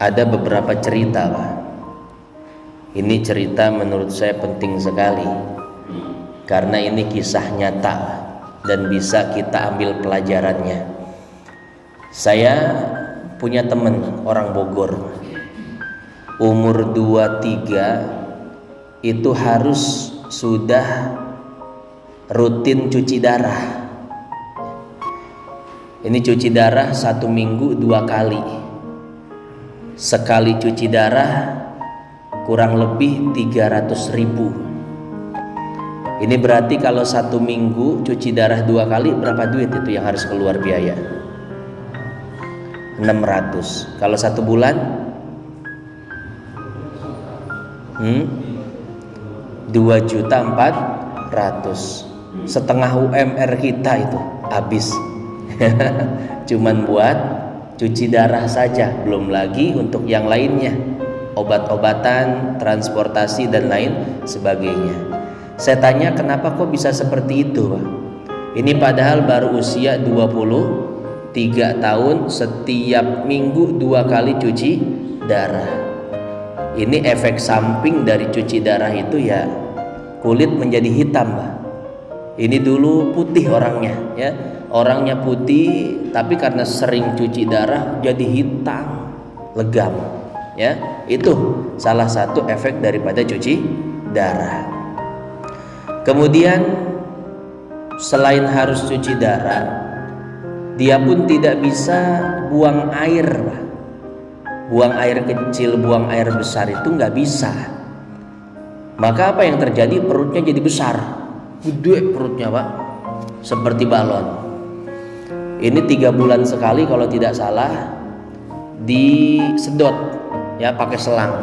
Ada beberapa cerita, Pak. Ini cerita menurut saya penting sekali karena ini kisah nyata dan bisa kita ambil pelajarannya. Saya punya teman orang Bogor, umur 23 itu harus sudah rutin cuci darah. Ini cuci darah 1 minggu 2 kali. Sekali cuci darah kurang lebih 300.000. Ini berarti kalau 1 minggu cuci darah 2 kali, berapa duit itu yang harus keluar biaya? 600. Kalau 1 bulan 2.400.000. Setengah UMR kita itu habis. Cuman buat cuci darah saja, belum lagi untuk yang lainnya, obat-obatan, transportasi dan lain sebagainya. Saya tanya, kenapa kok bisa seperti itu, Pak? Ini padahal baru usia 23 tahun, setiap minggu 2 kali cuci darah. Ini efek samping dari cuci darah itu ya, kulit menjadi hitam, Pak. Ini dulu putih orangnya, ya. Orangnya putih, tapi karena sering cuci darah jadi hitam, legam, ya. Itu salah satu efek daripada cuci darah. Kemudian selain harus cuci darah, dia pun tidak bisa buang air, Pak. Buang air kecil, buang air besar itu nggak bisa. Maka apa yang terjadi? Perutnya jadi besar, gede perutnya, Pak, seperti balon. Ini 3 bulan sekali kalau tidak salah disedot, ya, pakai selang.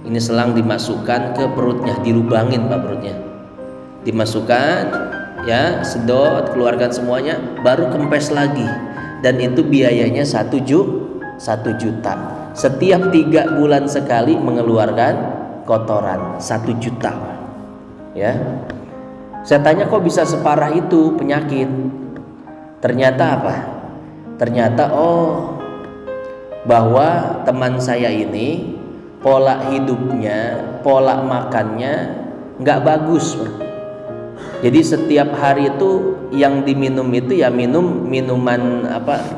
Ini selang dimasukkan ke perutnya, dilubangin, Pak, perutnya. Dimasukkan, ya, sedot, keluarkan semuanya, baru kempes lagi. Dan itu biayanya 1 juta. Setiap 3 bulan sekali mengeluarkan kotoran 1 juta, ya. Saya tanya, kok bisa separah itu penyakit? Ternyata apa? Ternyata bahwa teman saya ini pola hidupnya, pola makannya nggak bagus, Pak. Jadi setiap hari itu yang diminum itu ya minuman apa?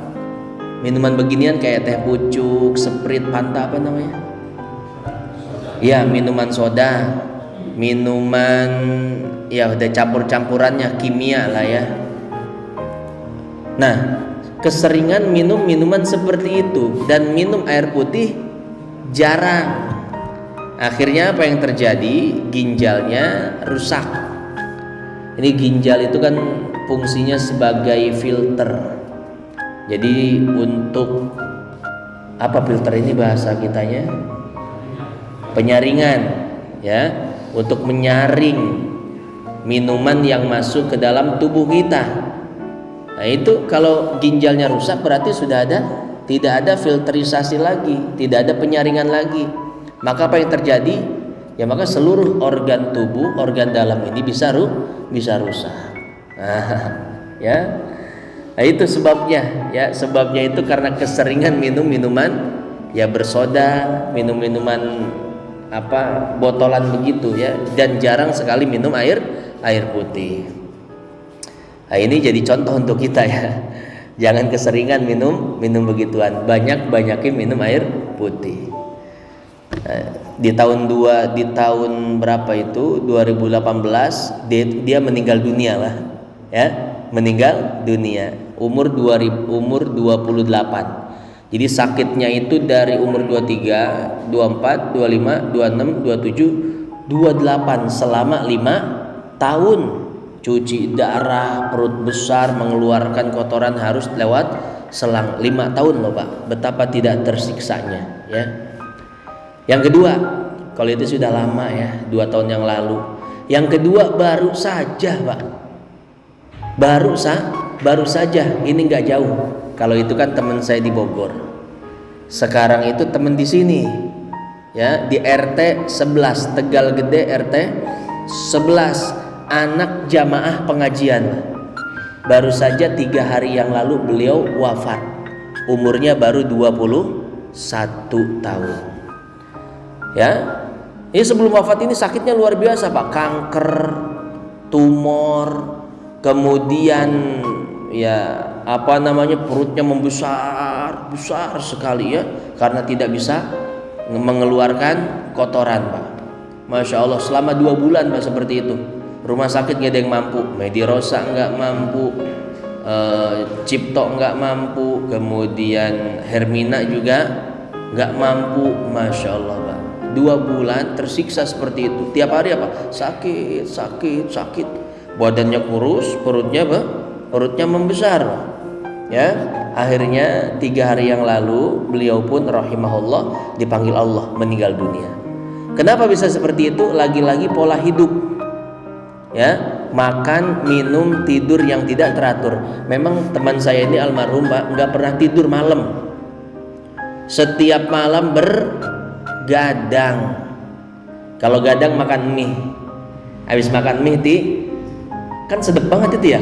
Minuman beginian kayak teh pucuk, Sprite, Fanta, apa namanya? Ya, minuman soda, minuman ya udah campur-campurannya kimia lah ya. Nah, keseringan minum minuman seperti itu dan minum air putih jarang. Akhirnya apa yang terjadi? Ginjalnya rusak. Ini ginjal itu kan fungsinya sebagai filter. Jadi untuk apa filter ini bahasa kitanya? Penyaringan, ya, untuk menyaring minuman yang masuk ke dalam tubuh kita. Nah, itu kalau ginjalnya rusak berarti tidak ada filterisasi lagi, tidak ada penyaringan lagi. Maka apa yang terjadi? Ya, maka seluruh organ tubuh, organ dalam ini bisa rusak. Ya. Nah, itu sebabnya, ya, sebabnya itu karena keseringan minum minuman ya bersoda, minum minuman apa botolan begitu, ya, dan jarang sekali minum air putih. Nah, ini jadi contoh untuk kita, ya. Jangan keseringan minum begituan. Banyakin minum air putih. Di tahun berapa itu? 2018 dia meninggal dunia, lah. Ya, meninggal dunia umur 28. Jadi sakitnya itu dari umur 23, 24, 25, 26, 27, 28 selama 5 tahun. Cuci darah, perut besar, mengeluarkan kotoran harus lewat selang 5 tahun loh, Pak. Betapa tidak tersiksanya, ya. Yang kedua, kalau itu sudah lama, ya, 2 tahun yang lalu. Yang kedua baru saja, Pak. Baru saja, ini nggak jauh. Kalau itu kan teman saya di Bogor. Sekarang itu teman di sini, ya, di RT 11 Tegal Gede, RT 11. Anak jamaah pengajian. Baru saja 3 hari yang lalu beliau wafat. Umurnya baru 21 tahun. Ya, ini sebelum wafat ini sakitnya luar biasa Pak, kanker, tumor, kemudian ya perutnya membesar, besar sekali ya, karena tidak bisa mengeluarkan kotoran Pak. Masya Allah, selama 2 bulan Pak seperti itu. Rumah sakit gak ada yang mampu, Medirosa nggak mampu, Cipto nggak mampu, kemudian Hermina juga nggak mampu. Masya Allah Pak, 2 bulan tersiksa seperti itu. Tiap hari apa? Sakit. Badannya kurus, perutnya membesar. Ya, akhirnya 3 hari yang lalu beliau pun rahimahullah dipanggil Allah meninggal dunia. Kenapa bisa seperti itu? Lagi-lagi pola hidup. Ya, makan, minum, tidur yang tidak teratur. Memang teman saya ini almarhum Pak, nggak pernah tidur malam. Setiap malam bergadang. Kalau gadang makan mie. Habis makan mie kan sedep banget itu ya.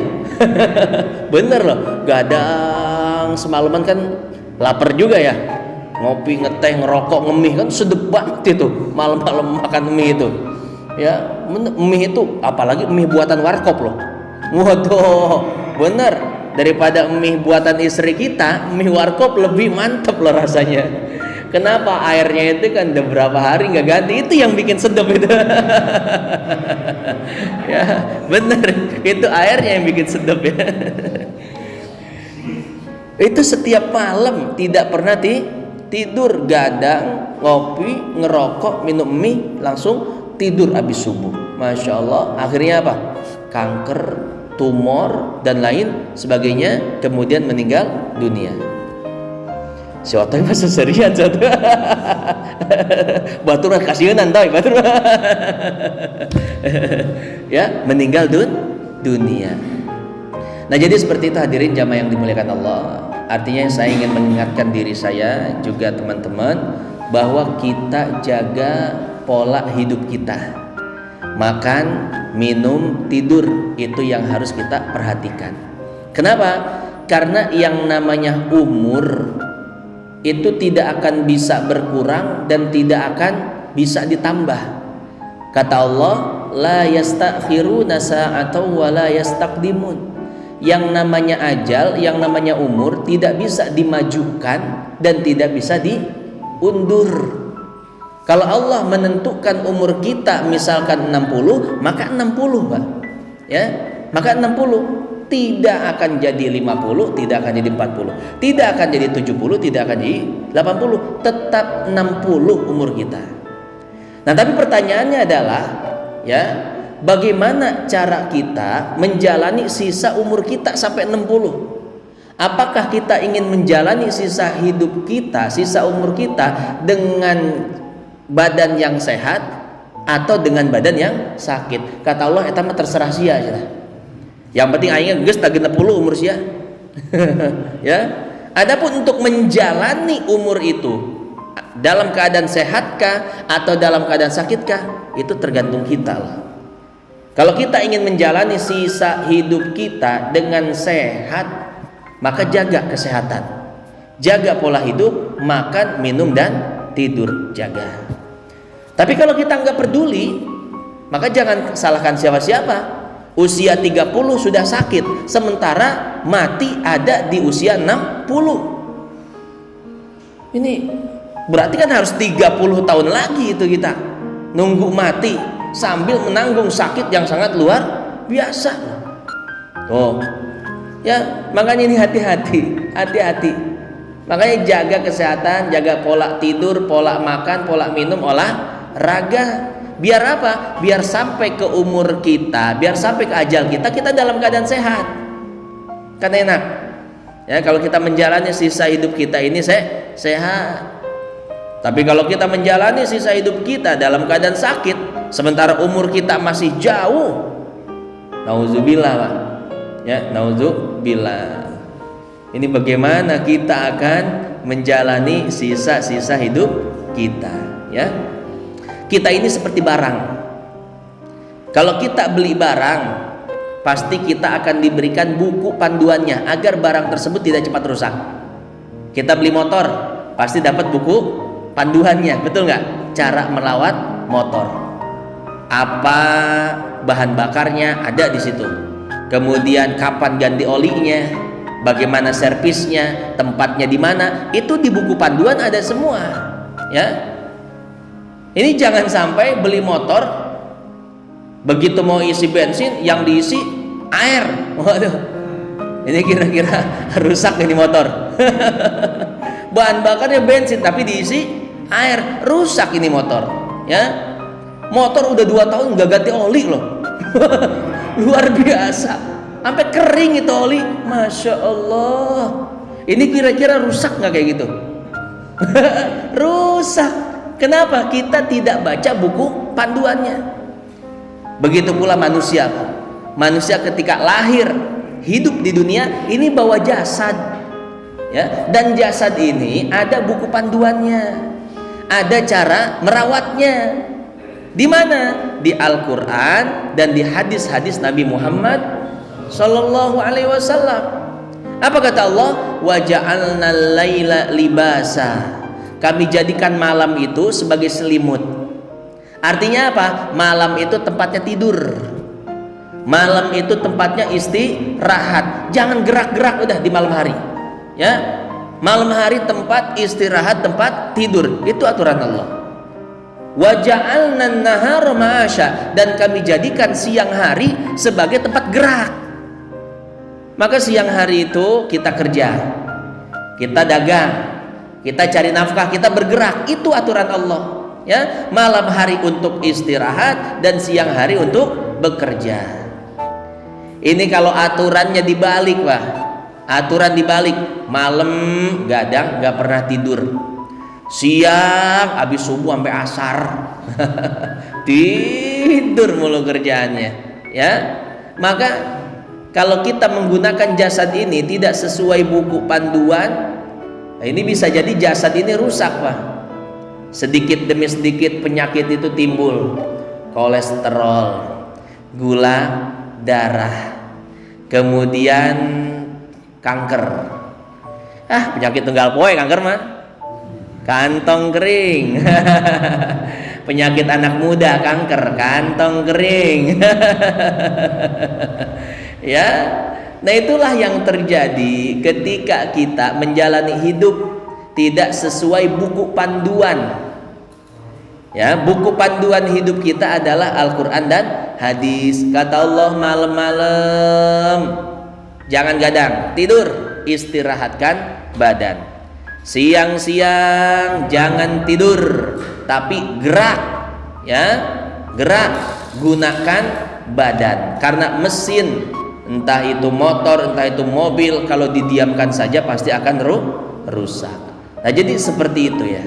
Bener loh, gadang semalaman kan lapar juga ya. Ngopi, ngeteh, ngerokok, ngemih kan sedep banget itu malam-malam makan mie itu. Ya, mie itu apalagi mie buatan warkop loh. Waduh, bener, daripada mie buatan istri kita, mie warkop lebih mantep loh rasanya. Kenapa? Airnya itu kan udah berapa hari nggak ganti, itu yang bikin sedep itu. Ya, bener, itu airnya yang bikin sedep ya. Itu setiap malam tidak pernah tidur, gadang, ngopi, ngerokok, minum mie, langsung tidur habis subuh. Masya Allah, akhirnya apa? Kanker, tumor dan lain sebagainya, kemudian meninggal dunia. Siapa yang masuk serian satu. Batur kasihanan toy batur. Ya, meninggal dunia. Nah, jadi seperti itu hadirin jamaah yang dimuliakan Allah. Artinya saya ingin mengingatkan diri saya juga teman-teman bahwa kita jaga pola hidup kita. Makan, minum, tidur itu yang harus kita perhatikan. Kenapa? Karena yang namanya umur itu tidak akan bisa berkurang dan tidak akan bisa ditambah. Kata Allah, la yastakhiruna sa'atan wa la yastaqdimun. Yang namanya ajal, yang namanya umur tidak bisa dimajukan dan tidak bisa diundur. Kalau Allah menentukan umur kita misalkan 60, maka 60 Pak. Ya, maka 60. Tidak akan jadi 50, tidak akan jadi 40, tidak akan jadi 70, tidak akan jadi 80, tetap 60 umur kita. Nah, tapi pertanyaannya adalah, ya, bagaimana cara kita menjalani sisa umur kita sampai 60? Apakah kita ingin menjalani sisa hidup kita, sisa umur kita dengan badan yang sehat atau dengan badan yang sakit? Kata Allah, eta mah terserah sia aja. Yang penting aing geus tagih 60 umur sia. Ya. Adapun untuk menjalani umur itu dalam keadaan sehatkah atau dalam keadaan sakitkah, itu tergantung kita lah. Kalau kita ingin menjalani sisa hidup kita dengan sehat, maka jaga kesehatan. Jaga pola hidup, makan, minum dan tidur, jaga. Tapi kalau kita nggak peduli, maka jangan salahkan siapa-siapa. Usia 30 sudah sakit, sementara mati ada di usia 60. Ini berarti kan harus 30 tahun lagi itu kita nunggu mati sambil menanggung sakit yang sangat luar biasa. Oh, ya, makanya ini hati-hati. Makanya jaga kesehatan, jaga pola tidur, pola makan, pola minum, olahraga. Biar apa? Biar sampai ke umur kita, biar sampai ke ajal kita dalam keadaan sehat. Kan enak. Ya, kalau kita menjalani sisa hidup kita ini sehat. Tapi kalau kita menjalani sisa hidup kita dalam keadaan sakit, sementara umur kita masih jauh, nauzubillah Pak. Ya, nauzubillah. Ini bagaimana kita akan menjalani sisa-sisa hidup kita, ya? Kita ini seperti barang. Kalau kita beli barang, pasti kita akan diberikan buku panduannya agar barang tersebut tidak cepat rusak. Kita beli motor, pasti dapat buku panduannya, betul nggak? Cara merawat motor, apa bahan bakarnya ada di situ, kemudian kapan ganti olinya, bagaimana servisnya, tempatnya di mana, itu di buku panduan ada semua, ya. Ini jangan sampai beli motor, begitu mau isi bensin yang diisi air. Waduh, ini kira-kira rusak ini motor. Bahan bakarnya bensin tapi diisi air, rusak ini motor, ya. Motor udah 2 tahun nggak ganti oli loh. Luar biasa, sampai kering itu oli. Masya Allah, ini kira-kira rusak nggak kayak gitu? Rusak. Kenapa? Kita tidak baca buku panduannya. Begitu pula manusia. Manusia ketika lahir, hidup di dunia ini bawa jasad, ya. Dan jasad ini ada buku panduannya, ada cara merawatnya. Di mana? Di Al-Quran dan di hadis-hadis Nabi Muhammad Sallallahu Alaihi Wasallam. Apa kata Allah? Wa ja'alnal laila libasa. Kami jadikan malam itu sebagai selimut. Artinya apa? Malam itu tempatnya tidur. Malam itu tempatnya istirahat. Jangan gerak-gerak udah di malam hari, ya. Malam hari tempat istirahat, tempat tidur. Itu aturan Allah. Wa ja'alna an-nahara ma'asya, dan kami jadikan siang hari sebagai tempat gerak. Maka siang hari itu kita kerja, kita dagang, kita cari nafkah, kita bergerak. Itu aturan Allah, ya. Malam hari untuk istirahat dan siang hari untuk bekerja. Ini kalau aturannya dibalik, Pak. Aturan dibalik, malam gadang nggak pernah tidur, siang habis subuh sampai asar tidur mulu kerjaannya, ya. Maka kalau kita menggunakan jasad ini tidak sesuai buku panduan, ini bisa jadi jasad ini rusak, Pak. Sedikit demi sedikit penyakit itu timbul. Kolesterol, gula darah, kemudian kanker. Penyakit tunggal poe kanker mah. Kantong kering. Penyakit anak muda kanker, kantong kering. Ya. Nah, itulah yang terjadi ketika kita menjalani hidup tidak sesuai buku panduan. Ya, buku panduan hidup kita adalah Al-Quran dan hadis. Kata Allah, malam-malam jangan gadang, tidur, istirahatkan badan. Siang-siang jangan tidur, tapi gerak, ya, gerak, gunakan badan. Karena mesin, entah itu motor, entah itu mobil, kalau didiamkan saja pasti akan rusak. Nah, jadi seperti itu, ya.